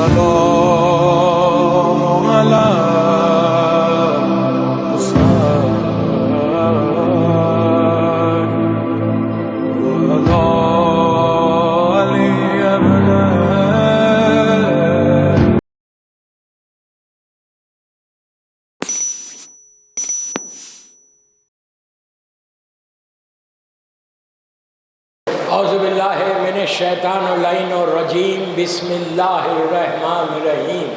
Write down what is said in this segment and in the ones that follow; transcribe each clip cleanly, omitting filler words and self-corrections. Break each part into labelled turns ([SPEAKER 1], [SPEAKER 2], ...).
[SPEAKER 1] السلام على
[SPEAKER 2] اعوذ باللہ من الشیطان اللعین الرجیم بسم اللہ الرحمن الرحیم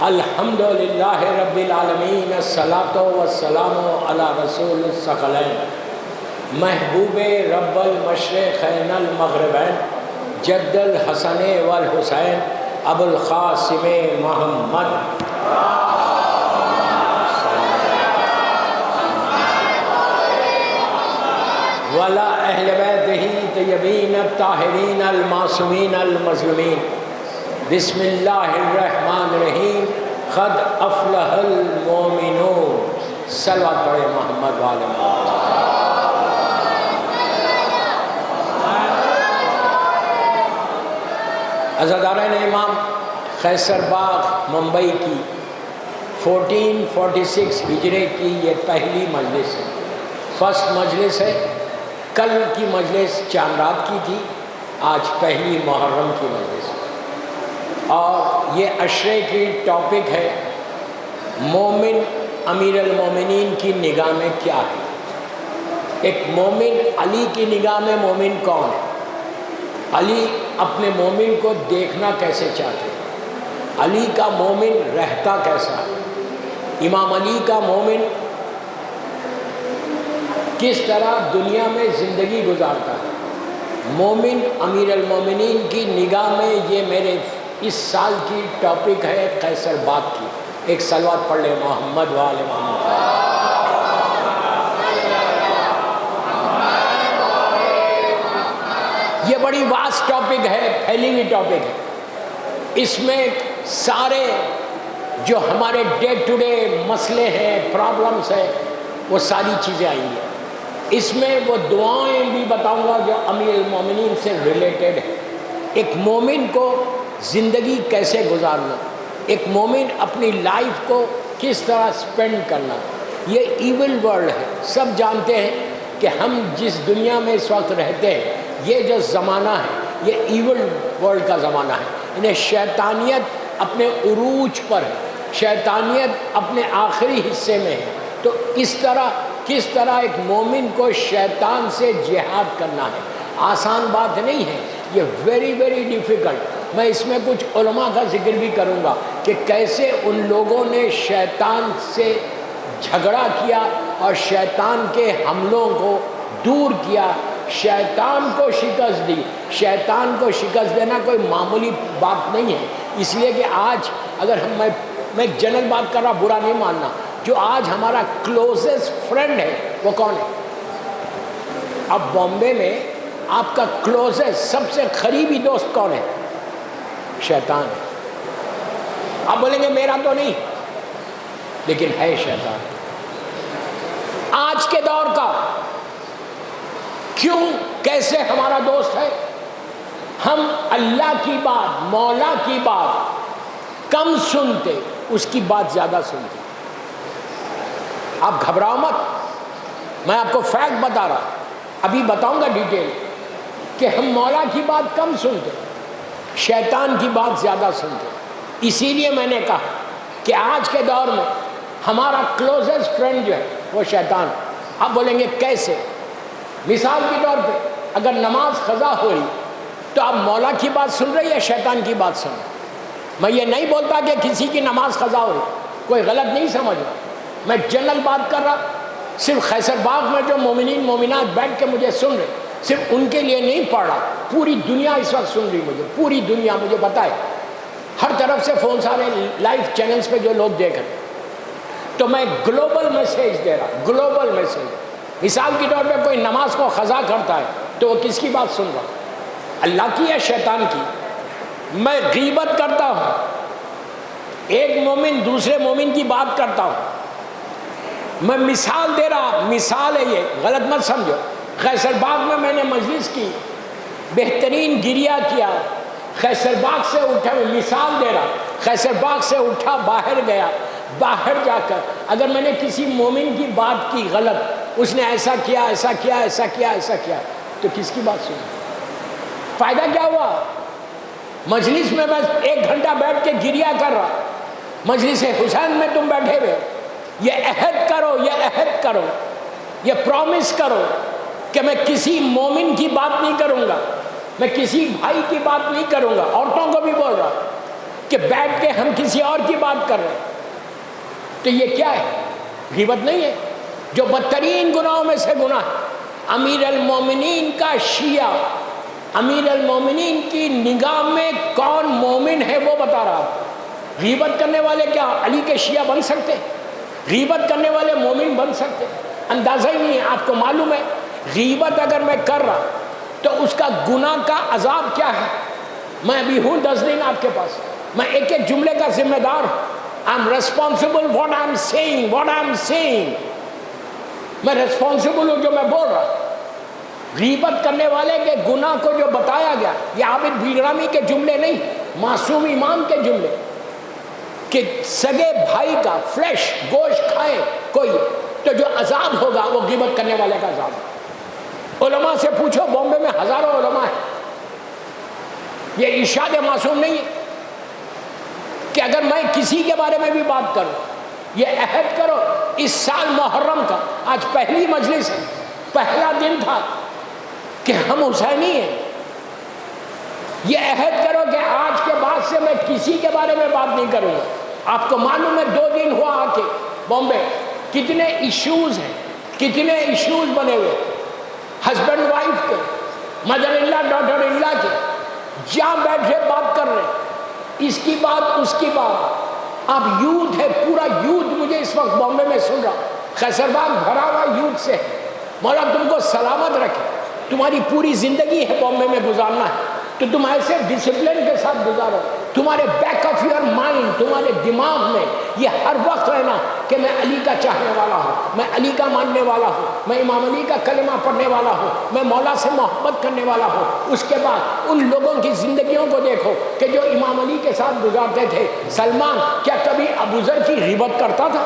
[SPEAKER 2] الحمدللہ رب العالمین الصلاۃ والسلام علی رسول الثقلین محبوب رب المشرقین المغربین جد الحسن والحسین ابو القاسم محمد ولا اہل بیتہ طیبین الطاہرین المعصومین المظلومین بسم اللہ الرحمن الرحیم قد افلح المؤمنون صلوات پڑھے محمد والے عزادارین امام قیصر باغ ممبئی کی 1446 ہجری کی یہ پہلی مجلس ہے، فرسٹ مجلس ہے۔ کل کی مجلس چاند رات کی تھی، آج پہلی محرم کی مجلس، اور یہ عشرے کی ٹاپک ہے مومن امیر المومنین کی نگاہ میں کیا ہے۔ ایک مومن علی کی نگاہ میں مومن کون ہے؟ علی اپنے مومن کو دیکھنا کیسے چاہتے ہیں؟ علی کا مومن رہتا کیسا ہے؟ امام علی کا مومن کس طرح دنیا میں زندگی گزارتا ہے؟ مومن امیر المومنین کی نگاہ میں یہ میرے اس سال کی ٹاپک ہے قیصر باغ کی۔ ایک صلوات پڑھ لیں محمد وآل محمد۔ یہ بڑی واسٹ ٹاپک ہے، پھیلی ہوئی ٹاپک ہے۔ اس میں سارے جو ہمارے ڈے ٹو ڈے مسئلے ہیں، پرابلمس ہیں، وہ ساری چیزیں آئیں گی۔ اس میں وہ دعائیں بھی بتاؤں گا جو امیر المومنین سے ریلیٹڈ ہے۔ ایک مومن کو زندگی کیسے گزارنا، ایک مومن اپنی لائف کو کس طرح سپینڈ کرنا۔ یہ ایول ورلڈ ہے، سب جانتے ہیں کہ ہم جس دنیا میں اس وقت رہتے ہیں، یہ جو زمانہ ہے یہ ایول ورلڈ کا زمانہ ہے۔ انہیں شیطانیت اپنے عروج پر ہے، شیطانیت اپنے آخری حصے میں ہے۔ تو اس طرح کس طرح ایک مومن کو شیطان سے جہاد کرنا ہے، آسان بات نہیں ہے، یہ ویری ویری ڈیفیکلٹ۔ میں اس میں کچھ علماء کا ذکر بھی کروں گا کہ کیسے ان لوگوں نے شیطان سے جھگڑا کیا اور شیطان کے حملوں کو دور کیا، شیطان کو شکست دی۔ شیطان کو شکست دینا کوئی معمولی بات نہیں ہے، اس لیے کہ آج اگر میں جنرل بات کر رہا، برا نہیں ماننا، جو آج ہمارا کلوزسٹ فرینڈ ہے وہ کون ہے؟ اب بامبے میں آپ کا کلوزسٹ سب سے قریبی دوست کون ہے؟ شیطان ہے۔ آپ بولیں گے میرا تو نہیں، لیکن ہے شیطان۔ آج کے دور کا کیوں کیسے ہمارا دوست ہے؟ ہم اللہ کی بات، مولا کی بات کم سنتے، اس کی بات زیادہ سنتے۔ آپ گھبراؤ مت، میں آپ کو فیکٹ بتا رہا، ابھی بتاؤں گا ڈیٹیل کہ ہم مولا کی بات کم سنتے، شیطان کی بات زیادہ سنتے۔ اسی لیے میں نے کہا کہ آج کے دور میں ہمارا کلوزسٹ فرینڈ جو ہے وہ شیطان۔ آپ بولیں گے کیسے؟ مثال کے طور پہ اگر نماز قضا ہو رہی تو آپ مولا کی بات سن رہے یا شیطان کی بات سن رہے؟ میں یہ نہیں بولتا کہ کسی کی نماز قضا ہو رہی، کوئی غلط نہیں سمجھ رہا، میں جنرل بات کر رہا۔ صرف قیصر باغ میں جو مومنین مومنات بیٹھ کے مجھے سن رہے، صرف ان کے لیے نہیں پڑھ رہا، پوری دنیا اس وقت سن رہی مجھے، پوری دنیا مجھے بتائے، ہر طرف سے فون سارے لائیو چینلز پہ جو لوگ دیکھ رہے، تو میں گلوبل میسیج دے رہا، گلوبل میسیج۔ مثال کے طور پہ کوئی نماز کو قضا کرتا ہے تو وہ کس کی بات سن رہا؟ اللہ کی یا شیطان کی؟ میں غیبت کرتا ہوں، ایک مومن دوسرے مومن کی بات کرتا ہوں، میں مثال دے رہا، مثال ہے یہ، غلط مت سمجھو۔ قیصر باغ میں نے مجلس کی، بہترین گریہ کیا، خیسر باغ سے اٹھا، میں مثال دے رہا، خیسر باغ سے اٹھا باہر گیا، باہر جا کر اگر میں نے کسی مومن کی بات کی غلط، اس نے ایسا کیا ایسا کیا ایسا کیا ایسا کیا، تو کس کی بات سنی؟ فائدہ کیا ہوا؟ مجلس میں بس 1 گھنٹہ بیٹھ کے گریہ کر رہا، مجلس حسین میں تم بیٹھے ہوئے، یہ عہد کرو، یہ عہد کرو، یہ پرومس کرو کہ میں کسی مومن کی بات نہیں کروں گا، میں کسی بھائی کی بات نہیں کروں گا۔ عورتوں کو بھی بول رہا کہ بیٹھ کے ہم کسی اور کی بات کر رہے ہیں، تو یہ کیا ہے؟ غیبت نہیں ہے؟ جو بدترین گناہوں میں سے گناہ ہے۔ امیر المومنین کا شیعہ، امیر المومنین کی نگاہ میں کون مومن ہے وہ بتا رہا۔ غیبت کرنے والے کیا علی کے شیعہ بن سکتے؟ غیبت کرنے والے مومن بن سکتے؟ اندازہ ہی نہیں ہے۔ آپ کو معلوم ہے غیبت اگر میں کر رہا تو اس کا گناہ کا عذاب کیا ہے؟ میں ابھی ہوں 10 دن آپ کے پاس، میں ایک ایک جملے کا ذمہ دار ہوں۔ I'm responsible what I'm saying. میں responsible ہوں جو میں بول رہا۔ غیبت کرنے والے کے گناہ کو جو بتایا گیا، یہ عابد بیگرامی کے جملے نہیں، معصوم امام کے جملے، کہ سگے بھائی کا فلیش گوشت کھائے کوئی تو جو عذاب ہوگا وہ غیبت کرنے والے کا عذاب ہے۔ علماء سے پوچھو، بامبے میں ہزاروں علماء ہیں، یہ ارشاد معصوم نہیں ہے کہ اگر میں کسی کے بارے میں بھی بات کروں، یہ عہد کرو اس سال محرم کا، آج پہلی مجلس ہے، پہلا دن تھا کہ ہم حسینی ہیں، یہ عہد کرو کہ آج کے بعد سے میں کسی کے بارے میں بات نہیں کروں گا۔ آپ کو معلوم ہے 2 دن ہوا آ کے بامبے، کتنے ایشوز ہیں، کتنے ایشوز بنے ہوئے، ہسبینڈ وائف کے، مدر اللہ ڈاٹر اللہ کے، جہاں بیٹھے بات کر رہے ہیں، اس کی بات اس کی بات۔ آپ یوتھ ہے، پورا یوتھ مجھے اس وقت بامبے میں سن رہا، خیسر باغ بھرا ہوا یوتھ سے، مولا تم کو سلامت رکھے، تمہاری پوری زندگی ہے بامبے میں گزارنا ہے تو تم ایسے ڈسپلن کے ساتھ گزارو، تمہارے بیک آف یور مائنڈ، تمہارے دماغ میں یہ ہر وقت رہنا کہ میں علی کا چاہنے والا ہوں، میں علی کا ماننے والا ہوں، میں امام علی کا کلمہ پڑھنے والا ہوں، میں مولا سے محبت کرنے والا ہوں۔ اس کے بعد ان لوگوں کی زندگیوں کو دیکھو کہ جو امام علی کے ساتھ گزارتے تھے۔ سلمان کیا کبھی ابو ذر کی غیبت کرتا تھا؟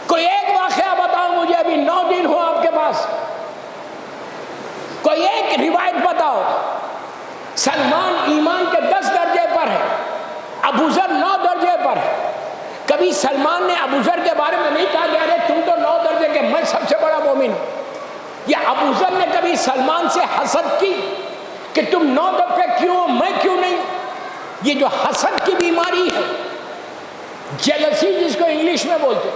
[SPEAKER 2] کوئی ایک واقعہ بتاؤ مجھے، ابھی 9 دن ہو آپ کے پاس، کوئی ایک روایت بتاؤ۔ سلمان ایمان کے 10 درجے پر ہے، ابو ذر 9 درجے پر ہے۔ کبھی سلمان نے ابو ذر کے بارے میں نہیں کہا کہ ارے تم تو 9 درجے کے، میں سب سے بڑا مومن ہوں۔ یا ابو ذر نے کبھی سلمان سے حسد کی کہ تم 9 دفعے کیوں ہو، میں کیوں نہیں؟ یہ جو حسد کی بیماری ہے، جیلسی جس کو انگلش میں بولتے،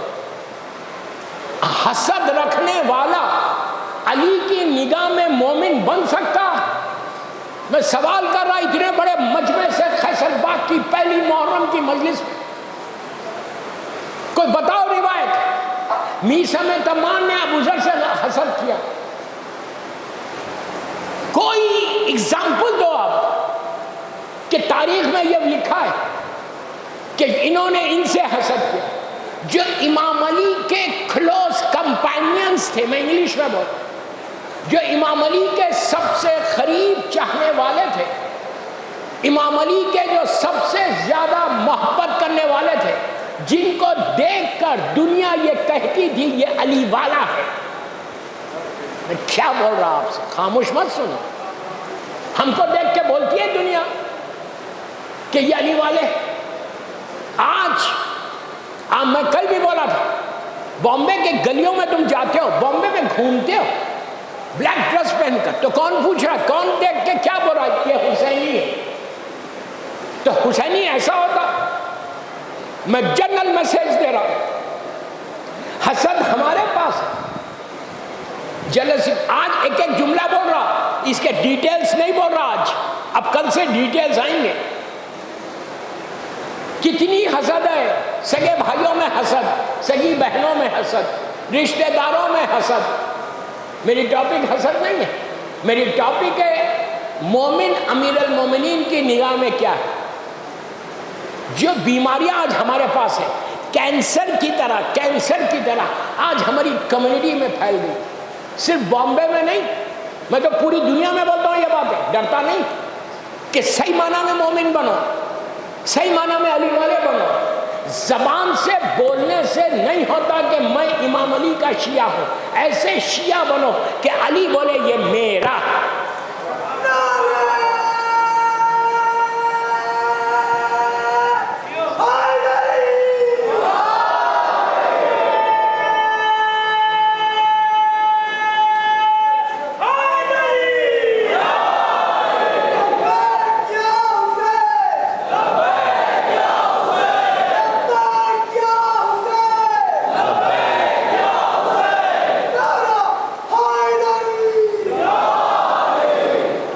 [SPEAKER 2] حسد رکھنے والا علی کی نگاہ میں مومن بن سکتا؟ میں سوال کر رہا اتنے بڑے مجمع سے، خیسر باغ کی پہلی محرم کی مجلس میں، کوئی بتاؤ روایت۔ میثم میں تمام نے ابو ذر سے حسد کیا، کوئی اگزامپل دو آپ کہ تاریخ میں یہ لکھا ہے کہ انہوں نے ان سے حسد کیا جو امام علی کے کلوز کمپینینز تھے، میں انگلش میں بولتا، جو امام علی کے سب سے قریب چاہنے والے تھے، امام علی کے جو سب سے زیادہ محبت کرنے والے تھے، جن کو دیکھ کر دنیا یہ کہتی تھی یہ علی والا ہے۔ میں کیا بول رہا آپ سے، خاموش مت سنو، ہم کو دیکھ کے بولتی ہے دنیا کہ یہ علی والے۔ آج میں کل بھی بولا تھا، بامبے کے گلیوں میں تم جاتے ہو، بامبے میں گھومتے ہو بلیک ڈریس پہن کر، تو کون پوچھ رہا ہے، کون دیکھ کے کیا بول رہا ہے؟ یہ حسینی ہے۔ تو حسینی ایسا ہوتا؟ میں جنرل میسج دے رہا ہوں، حسد ہمارے پاس ہے، جلسی۔ آج ایک ایک جملہ بول رہا، اس کے ڈیٹیلز نہیں بول رہا آج، اب کل سے ڈیٹیلز آئیں گے۔ کتنی حسد ہے، سگے بھائیوں میں حسد، سگی بہنوں میں حسد، رشتہ داروں میں حسد۔ میری ٹاپک حسد نہیں ہے، میری ٹاپک ہے مومن امیر المومنین کی نگاہ میں کیا ہے۔ جو بیماریاں آج ہمارے پاس ہیں، کینسر کی طرح آج ہماری کمیونٹی میں پھیل گئی، صرف بامبے میں نہیں، میں تو پوری دنیا میں بولتا ہوں یہ بات ہے، ڈرتا نہیں۔ کہ صحیح معنی میں مومن بنو، صحیح معنی میں علی والے بنو. زبان سے بولنے سے نہیں ہوتا کہ میں امام علی کا شیعہ ہوں. ایسے شیعہ بنو کہ علی بولے یہ میرا.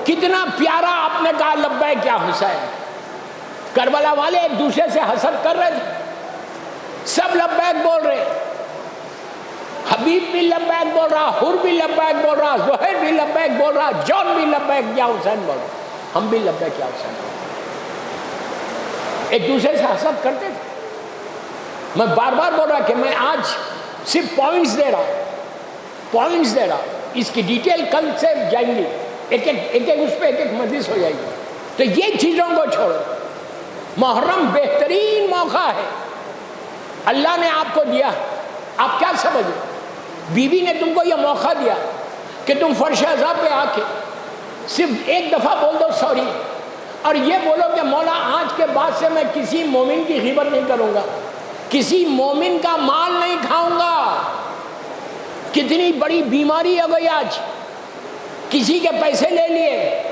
[SPEAKER 2] کتنا پیارا آپ نے کہا لبیک یا حسین. کربلا والے ایک دوسرے سے حسد کر رہے تھے، سب لبیک بول رہے. حبیب بھی لبیک بول رہا، حر بھی لبیک بول رہا، زہیر بھی لبیک بول رہا، جون بھی لبیک یا حسین بول رہا. ہم بھی لبیک یا حسین بول رہے. ایک دوسرے سے حسد کرتے تھے. میں بار بار بول رہا کہ میں آج صرف پوائنٹس دے رہا ہوں. اس کی ڈیٹیل کل سے جائیں گی، ایک اس پہ ایک مجلس ہو جائے گی. تو یہ چیزوں کو چھوڑو. محرم بہترین موقع ہے اللہ نے آپ کو دیا. آپ کیا سمجھو؟ بیوی نے تم کو یہ موقع دیا کہ تم فرش عذاب پہ آ کے صرف ایک دفعہ بول دو سوری، اور یہ بولو کہ مولا آج کے بعد سے میں کسی مومن کی غیبت نہیں کروں گا، کسی مومن کا مال نہیں کھاؤں گا. کتنی بڑی بیماری ہو گئی آج. کسی کے پیسے لے لیے،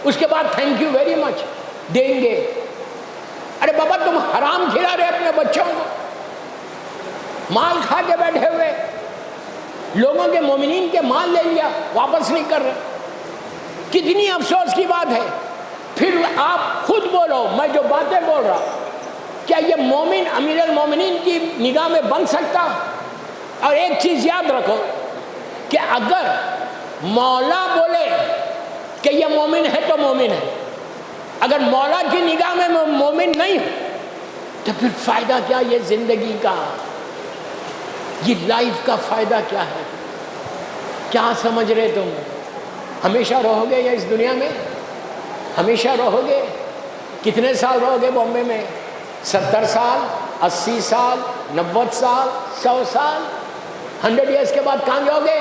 [SPEAKER 2] اس کے بعد تھینک یو ویری مچ دیں گے. ارے بابا تم حرام کھلا رہے اپنے بچوں کو، مال کھا کے بیٹھے ہوئے. لوگوں کے مومنین کے مال لے لیا، واپس نہیں کر رہے. کتنی افسوس کی بات ہے. پھر آپ خود بولو، میں جو باتیں بول رہا کیا یہ مومن امیر المومنین کی نگاہ میں بن سکتا؟ اور ایک چیز یاد رکھو کہ اگر مولا بولے کہ یہ مومن ہے تو مومن ہے، اگر مولا کی نگاہ میں مومن نہیں تو پھر فائدہ کیا یہ زندگی کا، یہ لائف کا فائدہ کیا ہے؟ کیا سمجھ رہے تم؟ ہمیشہ رہو گے یا اس دنیا میں؟ ہمیشہ رہو گے؟ کتنے سال رہو گے بامبے میں؟ 70 سال، 80 سال، 90 سال، 100 سال؟ 100 ایئرس کے بعد کہاں جاؤ گے؟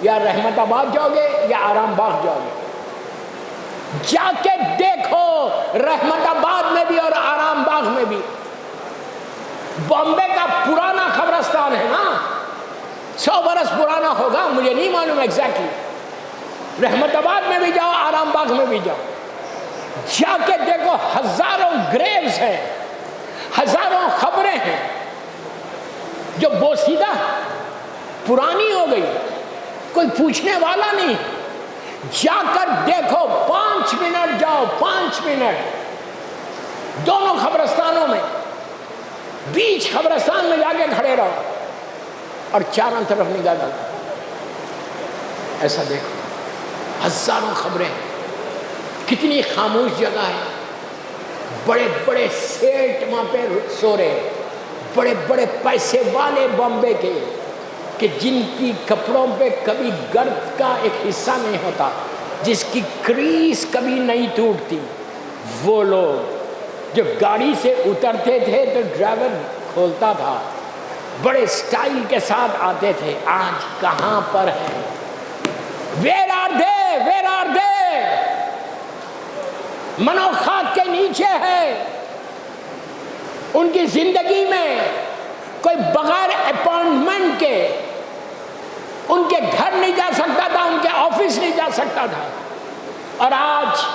[SPEAKER 2] یا رحمت آباد جاؤ گے یا آرام باغ جاؤ گے؟ جا کے دیکھو، رحمت آباد میں بھی اور آرام باغ میں بھی. بامبے کا پرانا قبرستان ہے نا، 100 برس پرانا ہوگا، مجھے نہیں معلوم ایگزیکٹلی. رحمت آباد میں بھی جاؤ، آرام باغ میں بھی جاؤ، جا کے دیکھو. ہزاروں گریوز ہیں، ہزاروں قبریں ہیں جو بوسیدہ پرانی ہو گئی، کوئی پوچھنے والا نہیں. جا کر دیکھو، 5 منٹ جاؤ، 5 منٹ دونوں قبرستانوں میں، بیچ قبرستان میں جا کے کھڑے رہو اور چاروں طرف نگاہ ڈالو. ایسا دیکھو، ہزاروں خبریں، کتنی خاموش جگہ ہے. بڑے بڑے سیٹ وہاں پہ سو رہے، بڑے بڑے پیسے والے بامبے کے، کہ جن کی کپڑوں پہ کبھی گرد کا ایک حصہ نہیں ہوتا، جس کی کریز کبھی نہیں ٹوٹتی. وہ لوگ جو گاڑی سے اترتے تھے تو ڈرائیور کھولتا تھا، بڑے سٹائل کے ساتھ آتے تھے. آج کہاں پر ہیں؟ Where are they? Where are they? منو خاک کے نیچے ہے. ان کی زندگی میں کوئی بغیر اپائنٹمنٹ کے ان کے گھر نہیں جا سکتا تھا، ان کے آفس نہیں جا سکتا تھا. اور آج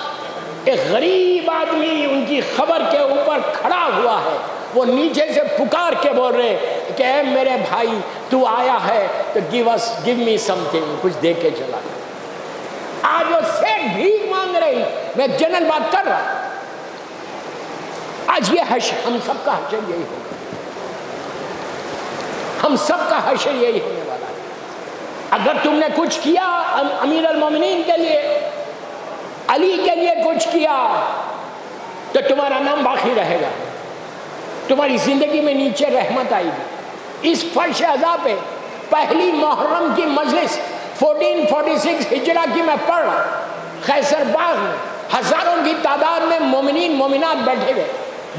[SPEAKER 2] ایک غریب آدمی ان کی خبر کے اوپر کھڑا ہوا ہے. وہ نیچے سے پکار کے بول رہے کہ اے میرے بھائی، تو آیا ہے تو give me something، کچھ دے کے چلا. آج وہ سیٹ بھیک مانگ رہی. میں جنرل بات کر رہا. آج یہ حشر، ہم سب کا حشر یہی ہوگا. ہم سب کا حشر یہی ہونے والا ہے. اگر تم نے کچھ کیا امیر المومنین کے لیے، علی کے لیے کچھ کیا، تو تمہارا نام باقی رہے گا، تمہاری زندگی میں نیچے رحمت آئے گی. اس فرش عزا پہ پہلی محرم کی مجلس 1446 ہجرہ کی میں پڑھ رہا، خیسر باغ میں ہزاروں کی تعداد میں مومنین مومنات بیٹھے ہوئے،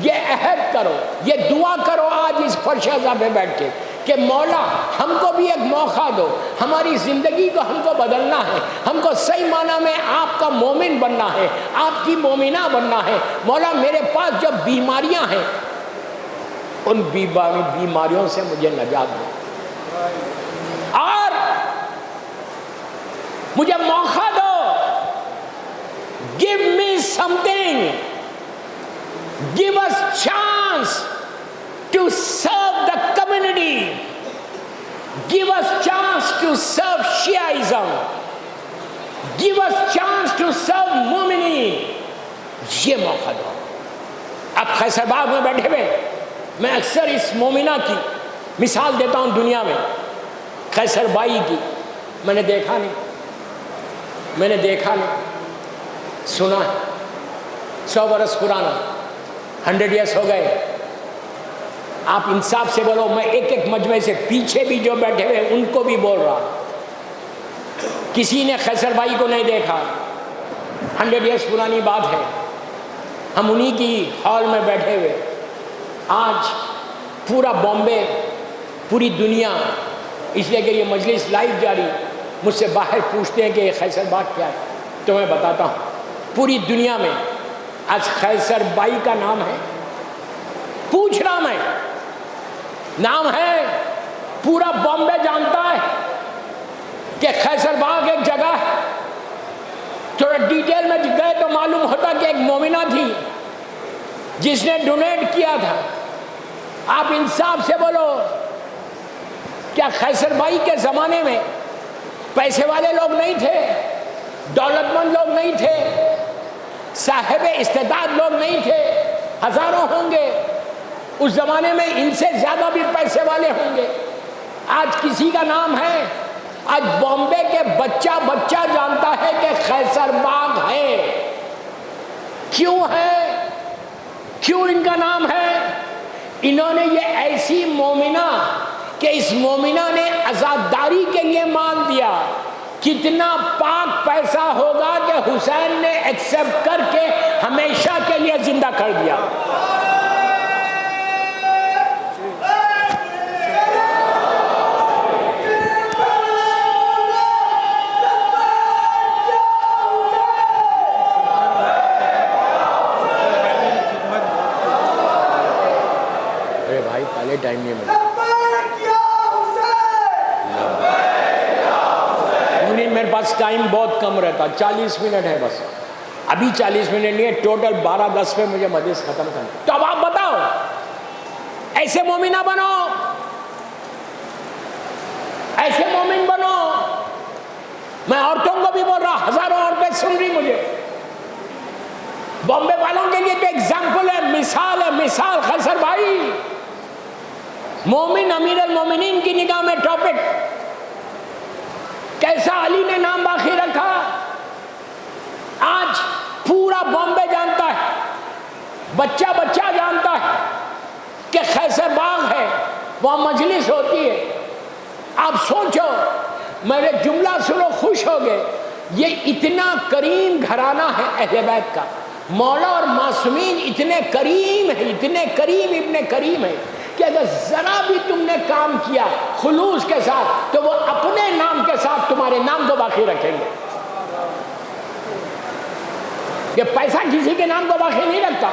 [SPEAKER 2] یہ عہد کرو، یہ دعا کرو آج اس فرش اعظم پہ بیٹھ کے کہ مولا ہم کو بھی ایک موقع دو، ہماری زندگی کو ہم کو بدلنا ہے، ہم کو صحیح معنی میں آپ کا مومن بننا ہے، آپ کی مومنہ بننا ہے۔ مولا میرے پاس جو بیماریاں ہیں ان بیماریوں سے مجھے نجات دو، اور مجھے موقع دو، give me something, give us chance to serve the community, give us chance to serve Shiaism, give us chance to serve مومنین، یہ موقع دو۔ اب خیصر باغ میں بیٹھے ہوئے میں اکثر اس مومنہ کی مثال دیتا ہوں دنیا میں، خیصر بائی کی، میں نے دیکھا نہیں، سنا ہے، 100 برس پرانا، 100 ایئرس ہو گئے۔ آپ انصاف سے بولو، میں ایک ایک مجمع سے پیچھے بھی جو بیٹھے ہوئے ان کو بھی بول رہا، کسی نے خیصر بائی کو نہیں دیکھا، 100 ایئرس پرانی بات ہے، ہم انہی کی ہال میں بیٹھے ہوئے۔ آج پورا بامبے، پوری دنیا، اس لیے کہ یہ مجلس لائیو جاری، مجھ سے باہر پوچھتے ہیں کہ یہ خیصر باغ کیا ہے، تو میں بتاتا ہوں پوری دنیا میں آج خیصر بائی کا نام ہے، پوچھ رہا میں، نام ہے، پورا بامبے جانتا ہے کہ خیصر باغ ایک جگہ ہے۔ تھوڑا ڈیٹیل میں گئے تو معلوم ہوتا کہ ایک مومنہ تھی جس نے ڈونیٹ کیا تھا۔ آپ انصاف سے بولو، کیا خیصر بائی کے زمانے میں پیسے والے لوگ نہیں تھے، دولت مند لوگ نہیں تھے، صاحب استعداد لوگ نہیں تھے؟ ہزاروں ہوں گے، اس زمانے میں ان سے زیادہ بھی پیسے والے ہوں گے۔ آج کسی کا نام ہے، آج بامبے کے بچہ جانتا ہے کہ خیصر باغ ہے۔ کیوں ہے؟ کیوں ان کا نام ہے؟ انہوں نے یہ ایسی مومنہ کہ اس مومنہ نے عزاداری کے لیے مان دیا۔ کتنا پاک پیسہ ہوگا کہ حسین نے ایکسپٹ کر کے ہمیشہ کے لیے زندہ کر دیا۔ ارے بھائی پہلے ٹائم نہیں ملا، میرے پاس ٹائم بہت کم رہتا، 40 منٹ ہے بس، ابھی 40 منٹ نہیں ہے، ٹوٹل 12:10 پہ مجھے مجلس ختم کرنا۔ تو اب آپ بتاؤ، ایسے مومنہ بنو، ایسے مومن بنو۔ میں عورتوں کو بھی بول رہا، ہزاروں عورتیں سن رہی مجھے، بامبے والوں کے لیے تو ایگزامپل ہے، مثال ہے، مثال خیصر بھائی، مومن امیر المومنین کی نگاہ میں ٹاپک کیسا علی نے نام باقی رکھا۔ آج پورا بامبے جانتا ہے، بچہ جانتا ہے کہ خیصر باغ ہے، وہاں مجلس ہوتی ہے۔ آپ سوچو، میرے جملہ سنو، خوش ہو گئے، یہ اتنا کریم گھرانہ ہے اہل بیت کا، مولا اور معصومین اتنے کریم ہیں، اتنے کریم ابن کریم ہیں کہ اگر ذرا بھی تم نے کام کیا خلوص کے ساتھ تو وہ اپنے نام کے ساتھ تمہارے نام کو باقی رکھیں گے۔ یہ پیسہ کسی کے نام کو باقی نہیں رکھتا۔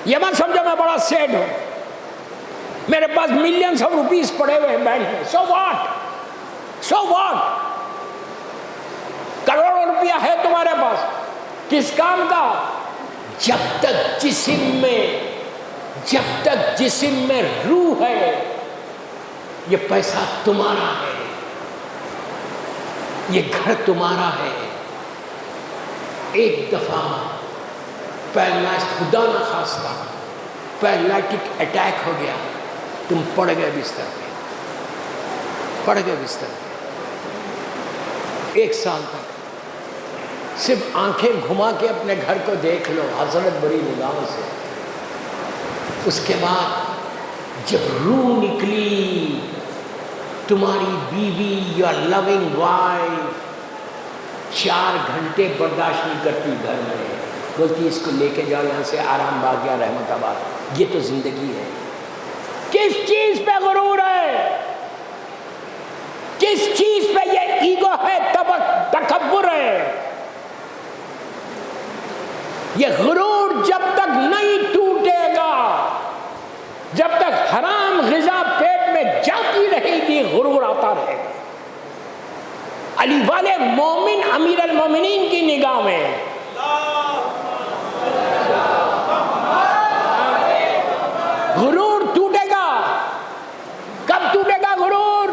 [SPEAKER 2] یہ مت سمجھو میں بڑا سیٹ ہوں، میرے پاس ملینز آف روپیز پڑے ہوئے ہیں بینک میں، سو واٹ، کروڑوں روپیہ ہے تمہارے پاس، کس کام کا؟ جب تک جسم میں روح ہے، یہ پیسہ تمہارا ہے، یہ گھر تمہارا ہے۔ ایک دفعہ خدا نہ خواستہ پیرالائٹک اٹیک ہو گیا، تم پڑ گئے بستر پہ، 1 سال تک صرف آنکھیں گھما کے اپنے گھر کو دیکھ لو حضرت بڑی نگاہوں سے۔ اس کے بعد جب روح نکلی، تمہاری بیوی، یور لونگ وائف 4 گھنٹے برداشت نہیں کرتی گھر میں، بولتی اس کو لے کے جاؤ یہاں سے، آرام باغ یا رحمت آباد. یہ تو زندگی ہے. کس چیز پہ غرور ہے؟ کس چیز پہ یہ ایگو ہے، تکبر ہے؟ یہ غرور جب تک نہیں ٹوٹے گا، جب تک حرام غذا پیٹ میں جاتی رہے گی، غرور آتا رہے گا. علی والے مومن امیر المومنین کی نگاہ میں غرور ٹوٹے گا. کب ٹوٹے گا غرور؟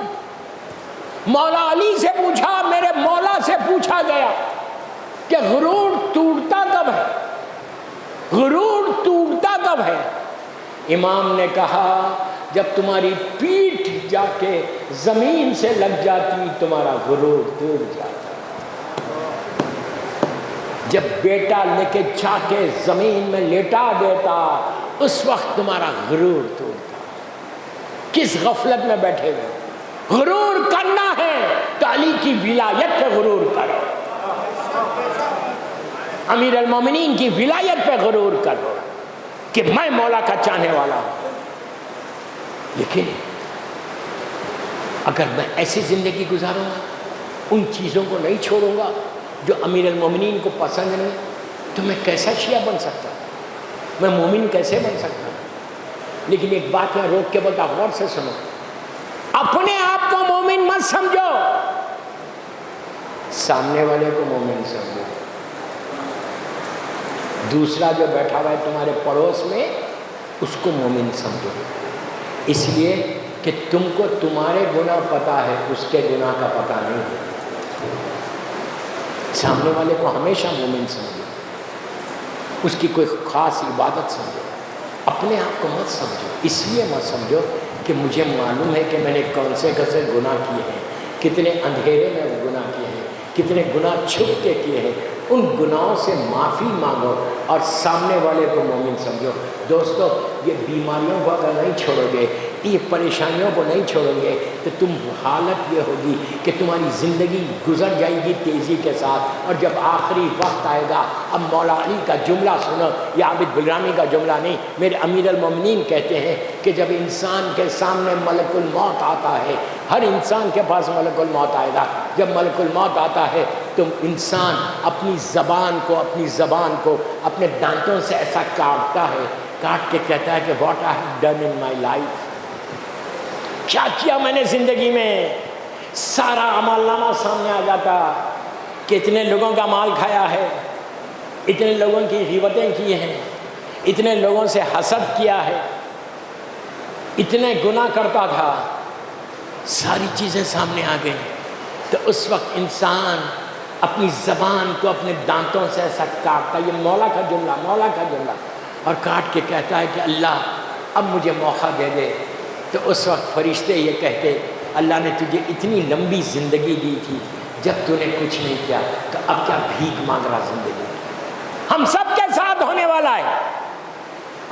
[SPEAKER 2] مولا علی سے پوچھا، میرے مولا سے پوچھا گیا کہ غرور ٹوٹتا کب ہے؟ غرور ٹوٹتا کب ہے؟ امام نے کہا جب تمہاری پیٹھ جا کے زمین سے لگ جاتی تمہارا غرور ٹوٹ جاتا. جب بیٹا لے کے جا کے زمین میں لیٹا دیتا اس وقت تمہارا غرور ٹوٹتا. کس غفلت میں بیٹھے ہوئے؟ غرور کرنا ہے تو علی کی ولایت پہ غرور کرو، امیر المومنین کی ولایت پہ غرور کرو کہ میں مولا کا چاہنے والا ہوں. لیکن اگر میں ایسی زندگی گزاروں گا، ان چیزوں کو نہیں چھوڑوں گا جو امیر المومنین کو پسند نہیں، تو میں کیسا شیعہ بن سکتا؟ میں مومن کیسے بن سکتا؟ لیکن ایک بات ہے، روک کے بتا، غور سے سنو. اپنے آپ کو مومن مت سمجھو، سامنے والے کو مومن سمجھو. دوسرا جو بیٹھا ہوا ہے تمہارے پڑوس میں اس کو مومن سمجھو، اس لیے کہ تم کو تمہارے گناہ پتہ ہے، اس کے گناہ کا پتہ نہیں ہے. سامنے والے کو ہمیشہ مومن سمجھو، اس کی کوئی خاص عبادت سمجھو، اپنے آپ کو مت سمجھو. اس لیے مت سمجھو کہ مجھے معلوم ہے کہ میں نے کون سے گناہ کیے ہیں، کتنے اندھیرے میں گناہ کیے ہیں، کتنے گناہ چھپ کے کیے ہیں. ان گناہوں سے معافی مانگو اور سامنے والے کو مومن سمجھو. دوستو، یہ بیماریوں کو اگر نہیں چھوڑو گے، یہ پریشانیوں کو نہیں چھوڑو گے تو تم حالت یہ ہوگی کہ تمہاری زندگی گزر جائے گی تیزی کے ساتھ. اور جب آخری وقت آئے گا، اب مولا علی کا جملہ سنو، یہ عابد بلرامی کا جملہ نہیں، میرے امیر المومنین کہتے ہیں کہ جب انسان کے سامنے ملک الموت آتا ہے، ہر انسان کے پاس ملک الموت آئے گا. جب ملک الموت آتا ہے تو انسان اپنی زبان کو اپنے دانتوں سے ایسا کاٹتا ہے، کاٹ کے کہتا ہے کہ what I have done in my life, کیا کیا میں نے زندگی میں. سارا اعمال نامہ سامنے آ جاتا، کتنے لوگوں کا مال کھایا ہے، اتنے لوگوں کی غیبتیں کی ہیں، اتنے لوگوں سے حسد کیا ہے، اتنے گناہ کرتا تھا، ساری چیزیں سامنے آ گئیں. تو اس وقت انسان اپنی زبان کو اپنے دانتوں سے ایسا کاٹتا، یہ مولا کا جملہ، اور کاٹ کے کہتا ہے کہ اللہ اب مجھے موقع دے دے. تو اس وقت فرشتے یہ کہتے، اللہ نے تجھے اتنی لمبی زندگی دی تھی، جب تو نے کچھ نہیں کیا تو اب کیا بھیک مانگ رہا زندگی؟ ہم سب کے ساتھ ہونے والا ہے.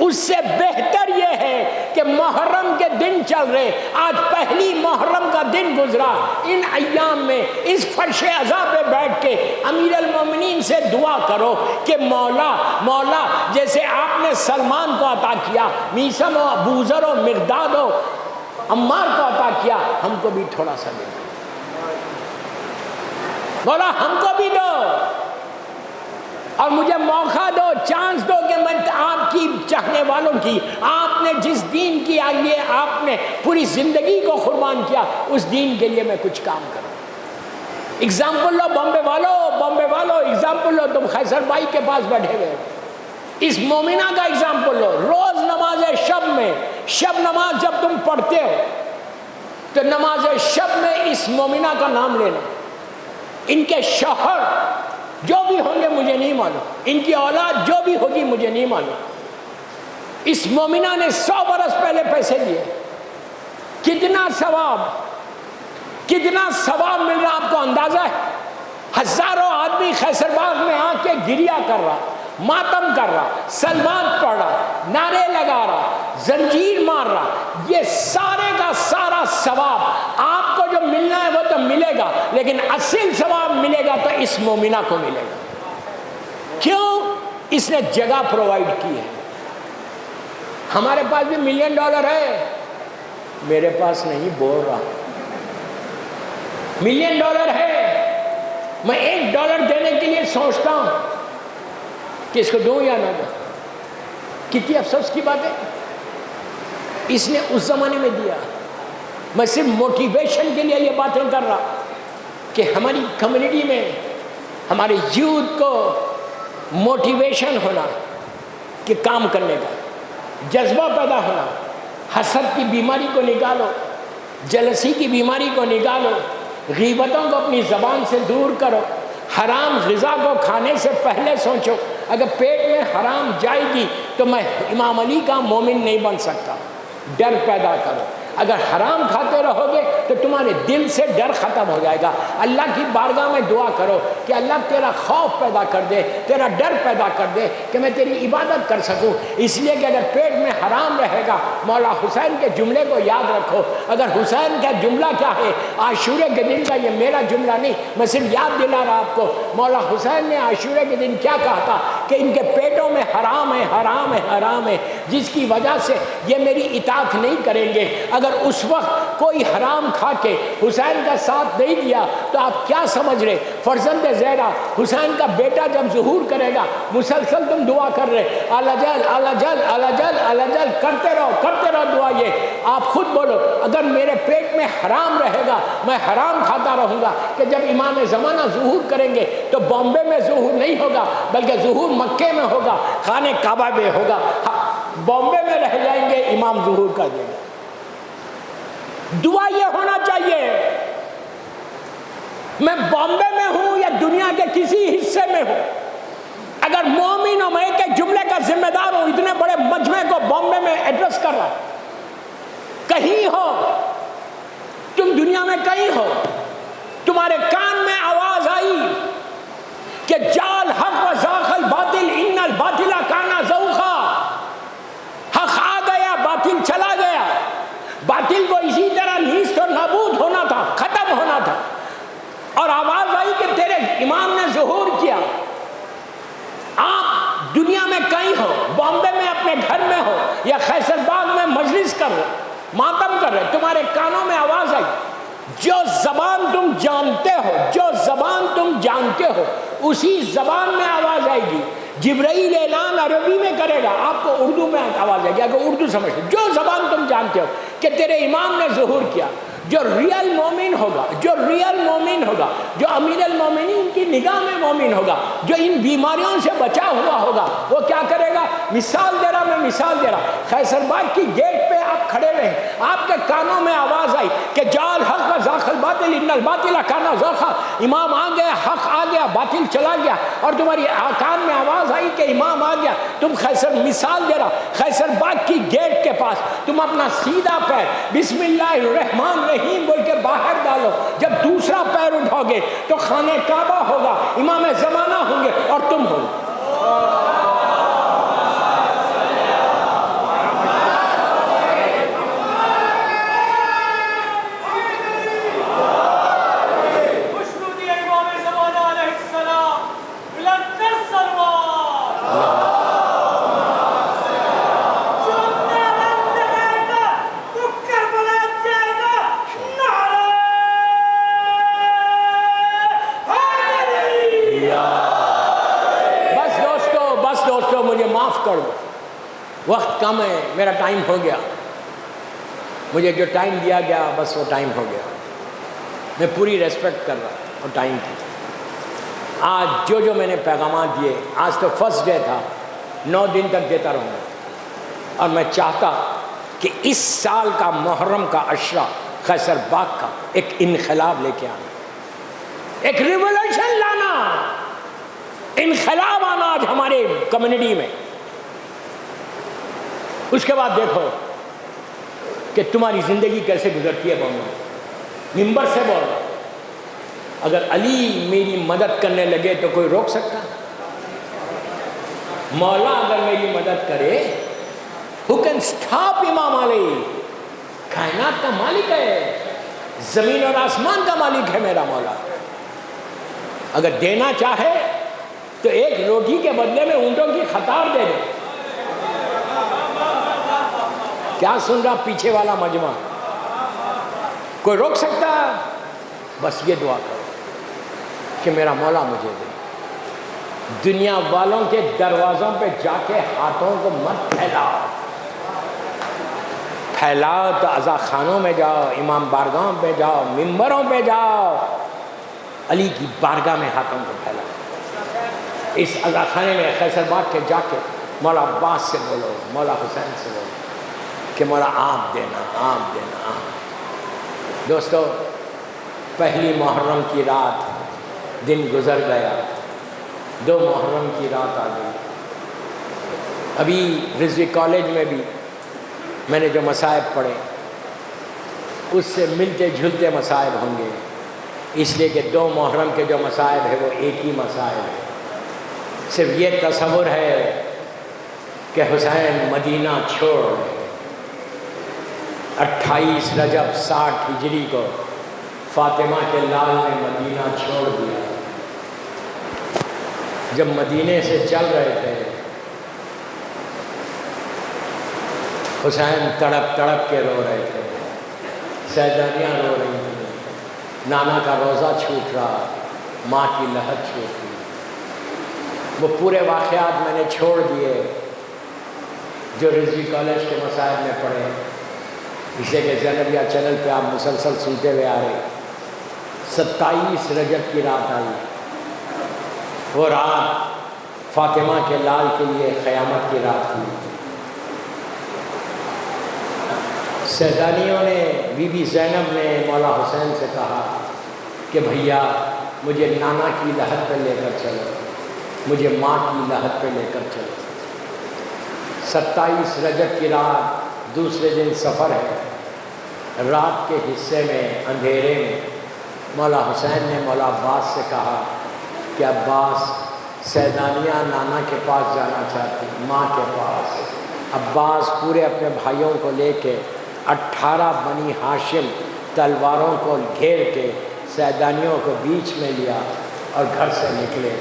[SPEAKER 2] اس سے بہتر یہ ہے کہ محرم کے دن چل رہے، آج پہلی محرم کا دن گزرا، ان ایام میں اس فرش عزا پہ بیٹھ کے امیر المومنین سے دعا کرو کہ مولا جیسے آپ نے سلمان کو عطا کیا، میثم و ابوذر و مقداد و عمار کو عطا کیا، ہم کو بھی تھوڑا سا دے مولا، ہم کو بھی دو اور مجھے موقع دو، چانس دو کہ میں آپ کی چاہنے والوں کی، آپ نے جس دین کی آئیے آپ نے پوری زندگی کو قربان کیا، اس دین کے لیے میں کچھ کام کروں. اگزامپل لو بامبے والو اگزامپل لو، تم خیسر بھائی کے پاس بیٹھے ہوئے، اس مومنہ کا اگزامپل لو. روز نماز شب میں، شب نماز جب تم پڑھتے ہو تو نماز شب میں اس مومنہ کا نام لینا. ان کے شوہر جو بھی ہوں گے مجھے نہیں معلوم، ان کی اولاد جو بھی ہوگی مجھے نہیں معلوم. اس مومنہ نے 100 برس پہلے پیسے دیے، کتنا ثواب مل رہا آپ کو اندازہ ہے؟ ہزاروں آدمی خیسر باغ میں آ کے گریا کر رہا، ماتم کر رہا، سلوات پڑھ رہا، نعرے لگا رہا، زنجیر مار رہا. یہ سارے کا سارا ثواب آپ کو جو ملنا ہے وہ تو ملے گا، لیکن اصل ثواب ملے گا تو اس مومنہ کو ملے گا. کیوں؟ اس نے جگہ پرووائڈ کی ہے. ہمارے پاس بھی $1 ملین ہے، میرے پاس نہیں، بول رہا ہوں. $1 ملین ہے، میں $1 دینے کے لیے سوچتا ہوں کہ اس کو دوں یا نہ دوں. کتنی افسوس کی بات ہے، اس نے اس زمانے میں دیا. میں صرف موٹیویشن کے لیے یہ باتیں کر رہا کہ ہماری کمیونٹی میں ہمارے یوتھ کو موٹیویشن ہونا کہ کام کرنے کا جذبہ پیدا ہونا. حسد کی بیماری کو نکالو، جلسی کی بیماری کو نکالو، غیبتوں کو اپنی زبان سے دور کرو. حرام غذا کو کھانے سے پہلے سوچو، اگر پیٹ میں حرام جائے گی تو میں امام علی کا مومن نہیں بن سکتا. ڈر پیدا کرو. اگر حرام کھاتے رہو گے تو تمہارے دل سے ڈر ختم ہو جائے گا. اللہ کی بارگاہ میں دعا کرو کہ اللہ تیرا خوف پیدا کر دے، تیرا ڈر پیدا کر دے کہ میں تیری عبادت کر سکوں. اس لیے کہ اگر پیٹ میں حرام رہے گا، مولا حسین کے جملے کو یاد رکھو. اگر حسین کا جملہ کیا ہے، عاشورے کے دن کا، یہ میرا جملہ نہیں، میں صرف یاد دلا رہا آپ کو. مولا حسین نے عاشورے کے دن کیا کہا تھا کہ ان کے پیٹوں میں حرام ہے، حرام ہے، حرام ہے، جس کی وجہ سے یہ میری اطاعت نہیں کریں گے. اگر اس وقت کوئی حرام کھا کے حسین کا ساتھ نہیں دیا تو آپ کیا سمجھ رہے؟ فرزند زہرا حسین کا بیٹا جب ظہور کرے گا، مسلسل تم دعا کر رہے الجل الجل الجل الجل کرتے رہو دعا. یہ آپ خود بولو، اگر میرے پیٹ میں حرام رہے گا میں حرام کھاتا رہوں گا کہ جب امام زمانہ ظہور کریں گے تو بامبے میں ظہور نہیں ہوگا بلکہ ظہور مکے میں ہوگا، خانہ کعبہ میں ہوگا. بامبے میں رہ جائیں گے، امام ظہور کر دیں گے. دعا یہ ہونا چاہیے، میں بامبے میں ہوں یا دنیا کے کسی حصے میں ہوں، اگر مومن ہوں، میں ایک جملے کا ذمہ دار ہوں. اتنے بڑے مجمع کو بامبے میں ایڈریس کر رہا ہوں. کہیں ہو تم، دنیا میں کہیں ہو، تمہارے کان میں آواز آئی کہ جال حق و زاق الباطل ان الباطل کان زوقا، حق آ گیا، باطل چلا گیا. باطل کو اسی طرح نیست اور نابود ہونا تھا، ختم ہونا تھا. اور آواز آئی کہ تیرے امام نے ظہور کیا. آپ دنیا میں کہیں ہو، بامبے میں اپنے گھر میں ہو یا خیسر باغ میں مجلس کر رہے، ماتم کر رہے، تمہارے کانوں میں آواز آئی. جو زبان تم جانتے ہو، جو زبان تم جانتے ہو اسی زبان میں آواز آئے گی. جبرائیل اعلان عربی میں کرے گا، آپ کو اردو میں آواز آئے گی اگر اردو سمجھتے. جو زبان تم جانتے ہو کہ تیرے امام نے ظہور کیا. جو ریئل مومن ہوگا، جو ریئل مومن ہوگا، جو امیر المومنین کی نگاہ میں مومن ہوگا، جو ان بیماریوں سے بچا ہوا ہوگا، وہ کیا کرے گا؟ مثال دے رہا، میں مثال دے رہا. خیسر باغ کی گیٹ پہ آپ کھڑے رہے، آپ کے کانوں میں آواز آئی کہ جال حق و زاق الباطل ان الباطل کان زوقا. امام آ گیا، حق آ گیا، باطل چلا گیا. اور تمہاری کان میں آواز آئی کہ امام آ گیا. تم خیسر، مثال دے رہا، خیسر باغ کی گیٹ کے پاس تم اپنا سیدھا پیر بسم اللہ الرحمن الرحیم بول کے باہر ڈالو. جب دوسرا پیر اٹھاؤ گے تو خانہ کعبہ ہوگا، امام زمانہ ہوں گے اور تم ہو. وقت کم ہے، میرا ٹائم ہو گیا، مجھے جو ٹائم دیا گیا بس وہ ٹائم ہو گیا. میں پوری ریسپیکٹ کر رہا ہوں اور ٹائم کی. آج جو میں نے پیغامات دیے، آج تو فرسٹ ڈے تھا، 9 دن تک دیتا رہوں گا. اور میں چاہتا کہ اس سال کا محرم کا عشرہ خیسر باغ کا ایک انقلاب لے کے آنا، ایک ریولوشن لانا، انقلاب آنا آج ہمارے کمیونٹی میں. اس کے بعد دیکھو کہ تمہاری زندگی کیسے گزرتی ہے. ممبر سے بول رہا، اگر علی میری مدد کرنے لگے تو کوئی روک سکتا؟ مولا اگر میری مدد کرے، who can stop امام علی؟ کائنات کا مالک ہے، زمین اور آسمان کا مالک ہے میرا مولا. اگر دینا چاہے تو ایک روٹی کے بدلے میں اونٹوں کی قطار دے دے. کیا سن رہا پیچھے والا مجمع؟ کوئی روک سکتا ہے؟ بس یہ دعا کرو کہ میرا مولا مجھے دے. دنیا والوں کے دروازوں پہ جا کے ہاتھوں کو مت پھیلاؤ. پھیلاؤ تو عزا خانوں میں جاؤ، امام بارگاہوں پہ جاؤ، ممبروں پہ جاؤ، علی کی بارگاہ میں ہاتھوں کو پھیلاؤ. اس عزا خانے میں خیصر باغ کے جا کے مولا عباس سے بولو، مولا حسین سے بولو کہ مولا آپ دینا، آپ دینا، آپ. دوستو، پہلی محرم کی رات دن گزر گیا، 2 محرم کی رات آ گئی. ابھی رضوی کالج میں بھی میں نے جو مصائب پڑھے اس سے ملتے جھلتے مصائب ہوں گے، اس لیے کہ 2 محرم کے جو مصائب ہے وہ ایک ہی مصائب ہے. صرف یہ تصور ہے کہ حسین مدینہ چھوڑ 28 رجب 60 ہجری کو فاطمہ کے لال نے مدینہ چھوڑ دیا. جب مدینے سے چل رہے تھے حسین تڑپ تڑپ کے رو رہے تھے، سیدانیاں رو رہی تھیں، نانا کا روزہ چھوٹ رہا، ماں کی لہر چھوٹ رہی. وہ پورے واقعات میں نے چھوڑ دیے جو رضوی کالج کے مصائب میں پڑھے، اس لیے کہ زینبیہ چینل پہ آپ مسلسل سنتے ہوئے آ رہے. 27 رجب کی رات آئی، وہ رات فاطمہ کے لال کے لیے قیامت کی رات تھی. سیدانیوں نے، بی بی زینب نے مولا حسین سے کہا کہ بھیا مجھے نانا کی لحد پہ لے کر چلو، مجھے ماں کی لحد پہ لے کر چلو. 27 رجب کی رات، دوسرے دن سفر ہے. رات کے حصے میں اندھیرے میں مولا حسین نے مولا عباس سے کہا کہ عباس، سیدانیہ نانا کے پاس جانا چاہتی، ماں کے پاس. عباس پورے اپنے بھائیوں کو لے کے 18 بنی ہاشم تلواروں کو گھیر کے سیدانیوں کو بیچ میں لیا اور گھر سے نکلے.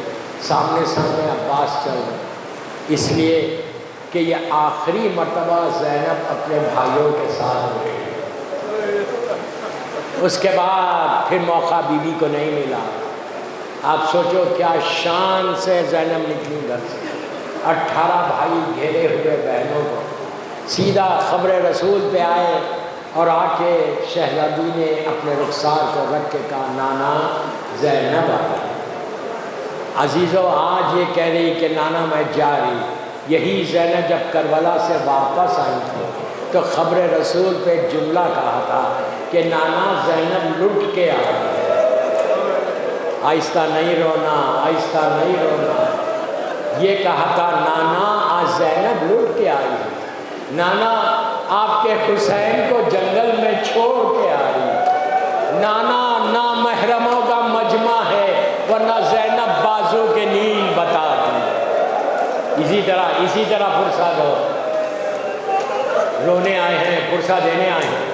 [SPEAKER 2] سامنے سامنے عباس چل رہے، اس لیے کہ یہ آخری مرتبہ زینب اپنے بھائیوں کے ساتھ ہوئی. اس کے بعد پھر موقع بی بی کو نہیں ملا. آپ سوچو کیا شان سے زینب نکلی گھر سے، 18 بھائی گھیرے ہوئے بہنوں کو. سیدھا خبر رسول پہ آئے اور آ کے شہزادی نے اپنے رخسار کو رکھ کے کہا نانا زینب آئی. عزیزو، آج یہ کہہ رہی کہ نانا میں جا رہی. یہی زینب جب کربلا سے واپس آئی تھی تو خبر رسول پہ جملہ کہا تھا کہ نانا زینب لٹ کے آئی ہے. آہستہ نہیں رونا، آہستہ نہیں رونا. یہ کہا تھا نانا آج زینب لٹ کے آئی ہے، نانا آپ کے حسین کو جنگل میں چھوڑ کے آئی. نانا نامحرموں کا مجمع ہے ورنہ زینب بازو کے نیل بتاتی. اسی طرح پرسہ دو، رونے آئے ہیں، پرسہ دینے آئے ہیں.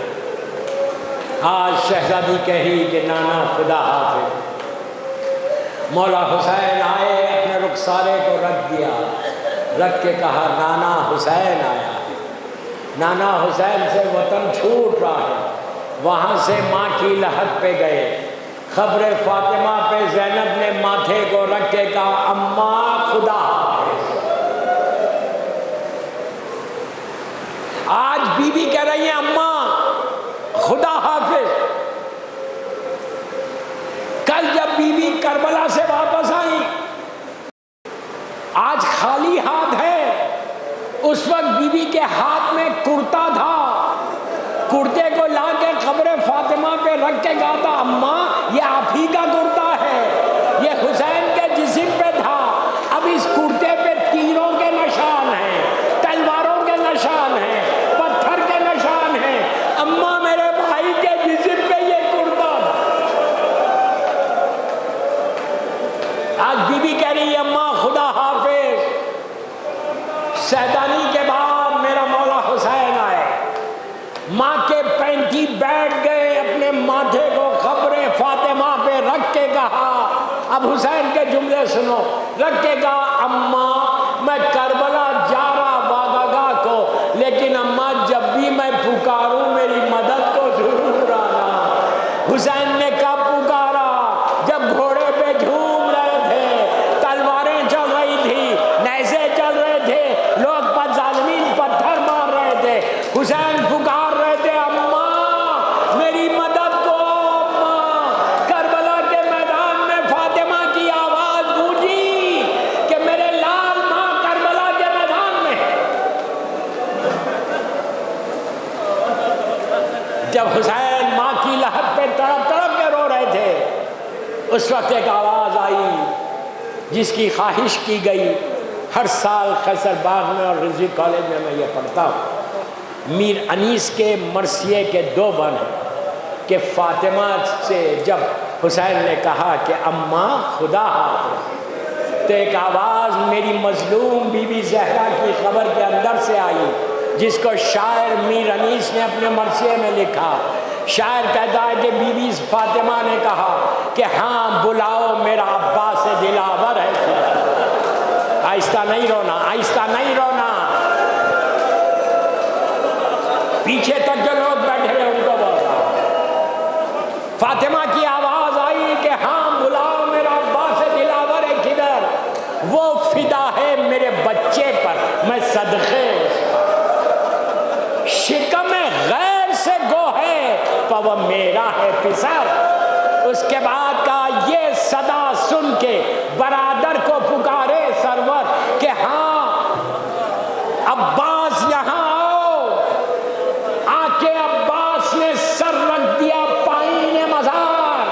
[SPEAKER 2] آج شہزادی کہی کہ نانا خدا حافظ. مولا حسین آئے، اپنے رخسارے کو رکھ دیا، رکھ کے کہا نانا حسین آیا. نانا حسین سے وطن چھوٹ رہا ہے. وہاں سے ماں کی لحد پہ گئے. خبر فاطمہ پہ زینب نے ماتھے کو رکھ کے کہا اماں خدا حافظ. آج بی بی کہہ رہی ہیں اماں خدا حافظ. کل جب بی بی کربلا سے واپس آئی، آج خالی ہاتھ ہے. اس وقت بی بی کے ہاتھ میں کرتا تھا. کرتے کو لا کے قبر فاطمہ پہ رکھ کے کہا تھا اماں یہ آپ ہی کا کرتا ہے، یہ حسین کے جسم پہ تھا. اب اس کرتے پہ تیروں کے نشان ہیں، تلواروں کے نشان ہیں، پتھر کے نشان ہیں. اماں میرے بھائی کے جسم پہ یہ کرتا. آج بی بی کہہ رہی ہے اماں خدا حافظ. سیدانی کے بعد میرا مولا حسین آئے. ماں کے پینٹی بیٹھ گئے، اپنے ماتھے کو خبر فاطمہ پہ رکھ کے کہا اب حسین کے جملے سنو، رکھے گا اماں میں کربلا جا رہا وابگاہ کو، لیکن اماں جب بھی میں پکاروں میری مدد کو ضرور آنا۔ حسین نے کب پکارا؟ جب گھوڑے پہ جھوم رہے تھے، تلواریں چل رہی تھی، نیزے چل رہے تھے، لوگ ظالمین پتھر مار رہے تھے، حسین پکار رہے تھے اماں میری مدد کو، اماں۔ کربلا کے میدان میں فاطمہ کی آواز گونجی کہ میرے لال ماں کربلا کے میدان میں۔ جب حسین ماں کی لہت پہ تڑپ تڑپ کے رو رہے تھے، اس وقت ایک آواز آئی جس کی خواہش کی گئی۔ ہر سال قیصر باغ میں اور رضوی کالج میں یہ پڑھتا ہوں، میر انیس کے مرثیے کے 2 بند ہیں کہ فاطمہ سے جب حسین نے کہا کہ اماں خدا حافظ، تو ایک آواز میری مظلوم بی بی زہرا کی قبر کے اندر سے آئی، جس کو شاعر میر انیس نے اپنے مرثیے میں لکھا۔ شاعر کہتا ہے کہ بی بی فاطمہ نے کہا کہ ہاں بلاؤ میرا عباس دلاور ہے۔ آہستہ نہیں رونا، آہستہ نہیں رونا، پیچھے تک جو لوگ بیٹھے ہیں ان کو بول رہا۔ فاطمہ کی آواز آئی کہ ہاں بلاؤ میرا عباس دلاور ہے کدھر؟ وہ فدا ہے میرے بچے پر، میں صدقے شکم غیر سے گو ہے تو وہ میرا ہے پسر۔ اس کے بعد کہا یہ صدا سن کے برادر کو پکارے سرور کہ ہاں عباس یہاں آؤ۔ آ کے عباس نے سر رکھ دیا پائین مزار،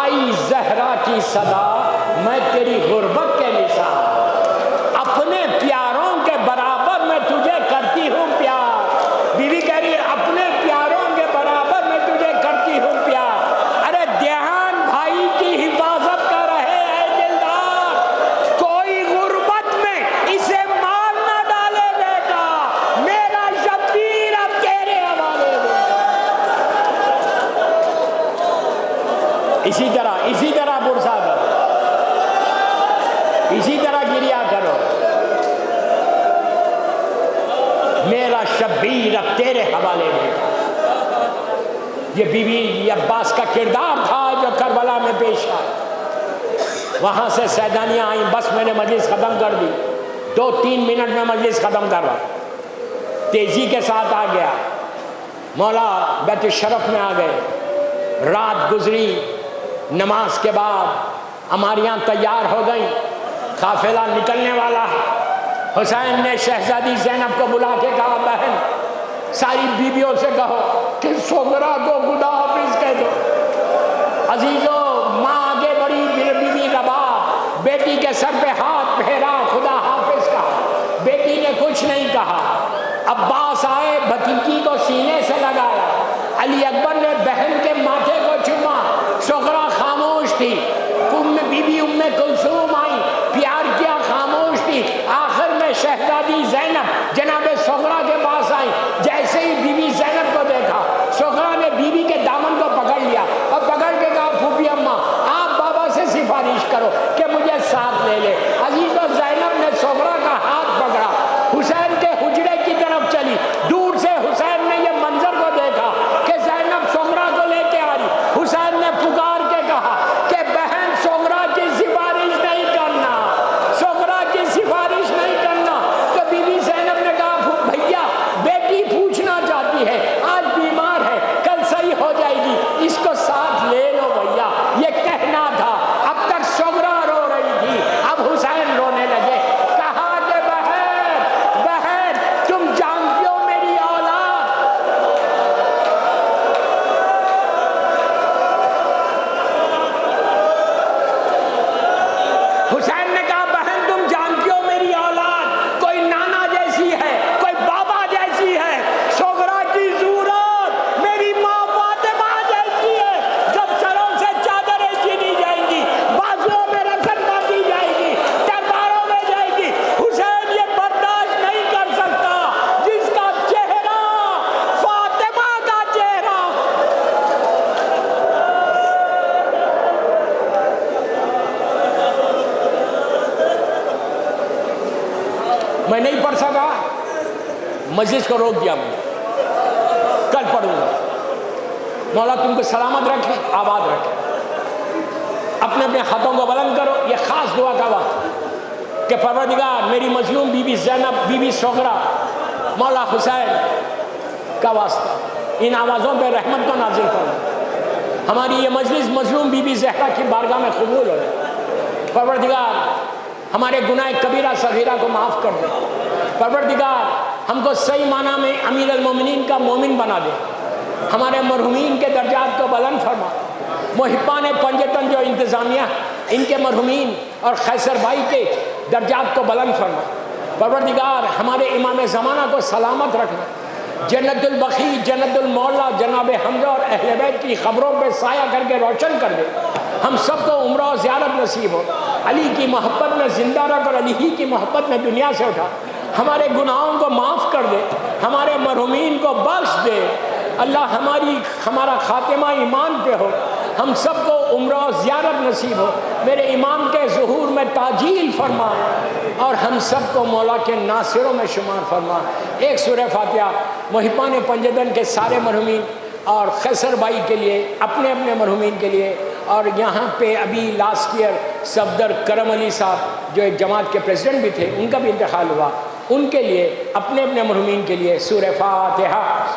[SPEAKER 2] آئی زہرا کی صدا میں تیری غربت کے نثار، اپنے پیاروں کے برابر میں تجھے کرتی ہوں پیار۔ بیوی کہہ رہی ہے اپنے پیاروں کے برابر میں تجھے کرتی ہوں پیار۔ ارے دھیان بھائی کی حفاظت کر رہے ہیں دلدار، کوئی غربت میں اسے مار نہ ڈالے بیٹا، میرا شبیر اب تیرے حوالے دے۔ اسی طرح برسا کرو، اسی طرح گریا کرو، میرا شبیر اب تیرے حوالے دے۔ یہ بی بی عباس کا کردار تھا جو کربلا میں پیش آیا۔ وہاں سے سیدانیاں آئیں، بس میں نے مجلس ختم کر دی، 2-3 منٹ میں مجلس ختم کر رہا، تیزی کے ساتھ آ گیا۔ مولا بیت الشرف میں آ گئے، رات گزری، نماز کے بعد ہماریاں تیار ہو گئیں، قافلہ نکلنے والا۔ حسین نے شہزادی زینب کو بلا کے کہا بہن ساری بیویوں سے کہو کہ سغرا کو خدا حافظ کہہ دو۔ عزیزوں ماں آگے بڑھی، بی بی رباب بیٹی کے سر پہ ہاتھ پھیرا، خدا حافظ کہا، بیٹی نے کچھ نہیں کہا۔ عباس آئے، بھتیجی کو سینے سے لگایا، علی اکبر نے بہن کے ماتھے کو چوما، سغرا خاموش تھی، بی بی ام کلثوم آئی، پیار کیا، خاموش تھی۔ آخر میں شہزادی زینب جناب سغرا کے پاس آئی، جیسے ہی بی بی زینب کو دیکھا، سغرا نے بی بی کے دامن کو پکڑ لیا اور پکڑ کے کہا پھوپھی اماں آپ بابا سے سفارش کرو کہ مجھے ساتھ لے لے۔ عزیزو زینب نے سغرا کا ہاتھ پکڑا، حسین کے حجرے کی طرف چلی، دور سے حسین نے یہ منظر کو دیکھا کہ زینب سغرا کو لے کے آ رہی۔ حسین نے پکار کے کہا کہ بہن سغرا کی سفارش نہیں کرنا، سغرا کی سفارش نہیں کرنا۔ تو بی بی زینب نے کہا میں نہیں پڑھ سکا، مجلس کو روک دیا میں نے، کل پڑھوں گا۔ مولا تم کو سلامت رکھے، آباد رکھے۔ اپنے اپنے ہاتھوں کو بلند کرو، یہ خاص دعا کا وقت کہ پروردگار میری مظلوم بی بی زینب، بی بی سغرا، مولا حسین کا واسطہ ان آوازوں پہ رحمت کو نازل کرو۔ ہماری یہ مجلس مظلوم بی بی زہرا کی بارگاہ میں قبول ہو جائے۔ پروردگار ہمارے گناہ کبیرہ صغیرہ کو معاف کر دے۔ پروردگار ہم کو صحیح معنی میں امیر المومنین کا مومن بنا دے۔ ہمارے مرحومین کے درجات کو بلند فرما۔ محبان پنجتن جو انتظامیہ، ان کے مرحومین اور خیسر بھائی کے درجات کو بلند فرما۔ پروردگار ہمارے امام زمانہ کو سلامت رکھنا۔ جنت البقیع، جنت المولا جناب حمزہ اور اہل بیت کی خبروں پہ سایہ کر کے روشن کر دے۔ ہم سب کو عمرہ و زیارت نصیب ہو۔ علی کی محبت میں زندہ رکھ اور علی ہی کی محبت میں دنیا سے اٹھا۔ ہمارے گناہوں کو معاف کر دے، ہمارے مرحومین کو بخش دے۔ اللہ ہمارا خاتمہ ایمان پہ ہو، ہم سب کو عمرہ و زیارت نصیب ہو۔ میرے امام کے ظہور میں تعجیل فرما اور ہم سب کو مولا کے ناصروں میں شمار فرما۔ ایک سورہ فاتحہ محبان پنجتن کے سارے مرحومین اور خیسر بھائی کے لیے، اپنے اپنے مرحومین کے لیے، اور یہاں پہ ابھی لاسٹ ایئر صفدر کرم علی صاحب جو ایک جماعت کے پریزیڈنٹ بھی تھے، ان کا بھی انتقال ہوا، ان کے لیے، اپنے اپنے مرحومین کے لیے سورہ فاتحہ۔